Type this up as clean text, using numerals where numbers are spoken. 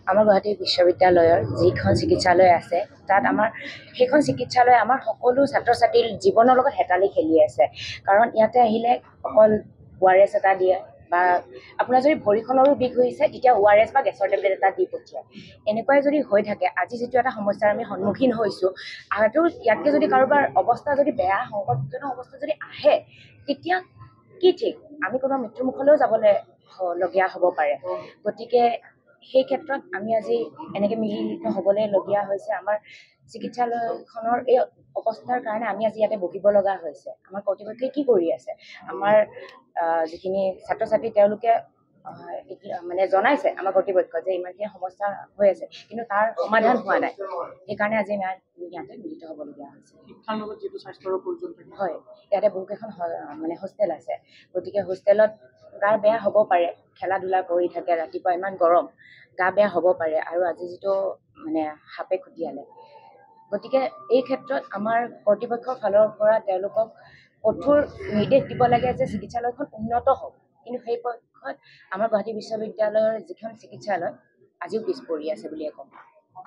আমাৰ গুৱাহাটী বিশ্ববিদ্যালয়ৰ যিখন চিকিৎসালয় আছে তাত সেইখন চিকিৎসালয় আমাৰ সকলো ছাত্ৰ ছাত্ৰীৰ জীৱনৰ লগত হেতালি খেলি আছে। কাৰণ ইয়াতে আহিলে অকল ORS এটা দিয়ে বা আপোনাৰ যদি ভৰিখনৰো বিষ হৈছে তেতিয়া ORS বা গেছৰ টেবলেট এটা দি পঠিয়ায়। এনেকুৱাই যদি হৈ থাকে, আজি যিটো এটা সমস্যাৰ আমি সন্মুখীন হৈছোঁ, আৰু ইয়াতকৈ যদি কাৰোবাৰ অৱস্থা যদি বেয়া সংকটজনক অৱস্থা যদি আহে, তেতিয়া কি ঠিক আমি কোনো মৃত্যুমুখলৈও যাবলৈ লগীয়া হ'ব পাৰে। গতিকে সেই ক্ষেত্ৰত আমি আজি এনেকৈ মিলিত হ'বলৈ লগীয়া হৈছে। আমাৰ চিকিৎসালয়খনৰ এই অৱস্থাৰ কাৰণে আমি আজি ইয়াতে বহিব লগা হৈছে। আমাৰ কৰ্তৃপক্ষই কি কৰি আছে, আমাৰ যিখিনি ছাত্ৰ ছাত্ৰী তেওঁলোকে মানে জনাইছে আমাৰ কৰ্তৃপক্ষই যে ইমানখিনি সমস্যা হৈ আছে, কিন্তু তাৰ সমাধান হোৱা নাই। সেইকাৰণে আজি ইয়াতে মিলিত হ'বলগীয়া হৈছে। শিক্ষাৰ লগত যিটো স্বাস্থ্যৰ প্ৰয়োজন থাকে, হয়, ইয়াতে বহুকেইখন মানে হোষ্টেল আছে। গতিকে হোষ্টেলত গা বেয়া হ'ব পাৰে, খেলা ধূলা কৰি থাকে, ৰাতিপুৱা ইমান গৰম, গা বেয়া হ'ব পাৰে। আৰু আজি যিটো মানে সাপে খুটিয়ালে, গতিকে এই ক্ষেত্ৰত আমাৰ কৰ্তৃপক্ষৰ ফালৰ পৰা তেওঁলোকক কঠোৰ নিৰ্দেশ দিব লাগে যে চিকিৎসালয়খন উন্নত হওক। কিন্তু সেই পক্ষত আমাৰ গুৱাহাটী বিশ্ববিদ্যালয়ৰ যিখন চিকিৎসালয় আজিও পিছ পৰি আছে বুলিয়ে ক'ম।